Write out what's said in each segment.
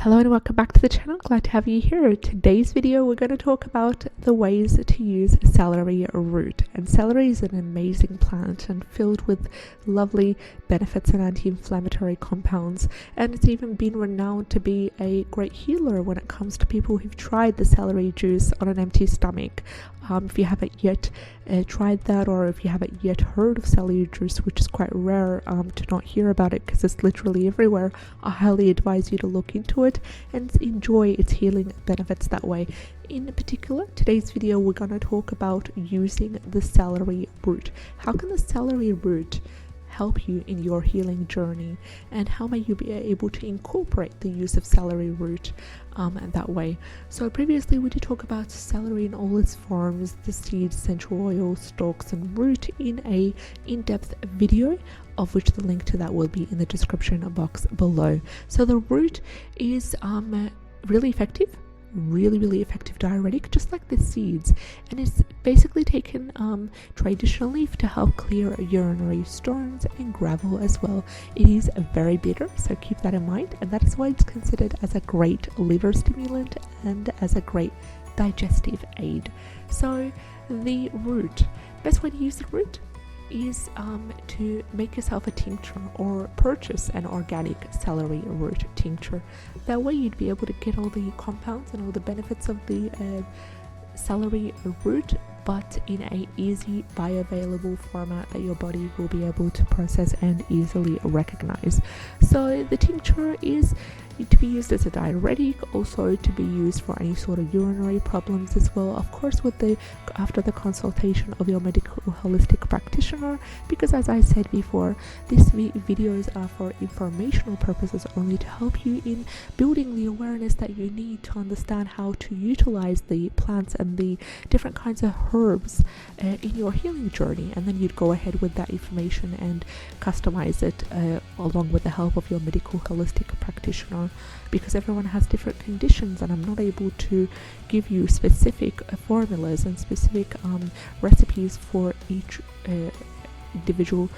Hello and welcome back to the channel. Glad to have you here. Today's video we're going to talk about the ways to use celery root. And celery is an amazing plant and filled with lovely benefits and anti-inflammatory compounds, and it's even been renowned to be a great healer when it comes to people who've tried the celery juice on an empty stomach. If you haven't yet tried that, or if you haven't yet heard of celery juice, which is quite rare to not hear about it because it's literally everywhere, I highly advise you to look into it and enjoy its healing benefits that way. In particular, today's video we're going to talk about using the celery root. How can the celery root help you in your healing journey, and how may you be able to incorporate the use of celery root that way? So previously we did talk about celery in all its forms, the seeds, essential oils, stalks and root, in a in-depth video, of which the link to that will be in the description box below. So the root is really effective, really effective diuretic, just like the seeds, and it's basically taken traditionally to help clear urinary stones and gravel as well. It is very bitter, so keep that in mind, and that is why it's considered as a great liver stimulant and as a great digestive aid. So the root, best way to use the root is to make yourself a tincture or purchase an organic celery root tincture. That way you'd be able to get all the compounds and all the benefits of the celery root, but in a easy bioavailable format that your body will be able to process and easily recognize. So the tincture is to be used as a diuretic, also to be used for any sort of urinary problems as well, of course after the consultation of your medical holistic practitioner, because as I said before, these videos are for informational purposes only, to help you in building the awareness that you need to understand how to utilize the plants and the different kinds of herbs in your healing journey, and then you'd go ahead with that information and customize it along with the help of your medical holistic practitioner, because everyone has different conditions and I'm not able to give you specific formulas and specific recipes for each individual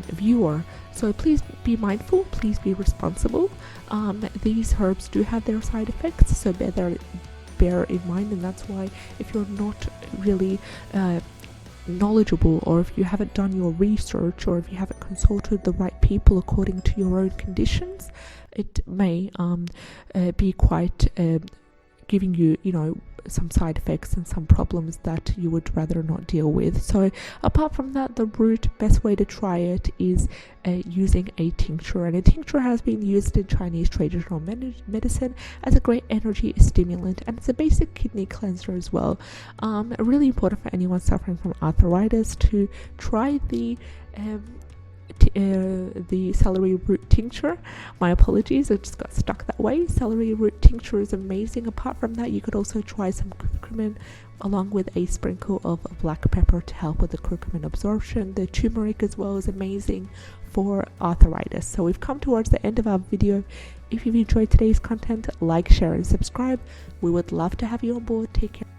viewer. So please be mindful, please be responsible. These herbs do have their side effects, so bear in mind, and that's why if you're not really knowledgeable, or if you haven't done your research, or if you haven't consulted the right people according to your own conditions, it may be quite giving you, some side effects and some problems that you would rather not deal with. So apart from that, the root, best way to try it is using a tincture, and a tincture has been used in Chinese traditional medicine as a great energy stimulant, and it's a basic kidney cleanser as well. Really important for anyone suffering from arthritis to try the celery root tincture. My apologies, I just got stuck that way. Celery root tincture is amazing. Apart from that, you could also try some curcumin along with a sprinkle of black pepper to help with the curcumin absorption. The turmeric as well is amazing for arthritis. So we've come towards the end of our video. If you've enjoyed today's content, like, share and subscribe. We would love to have you on board. Take care.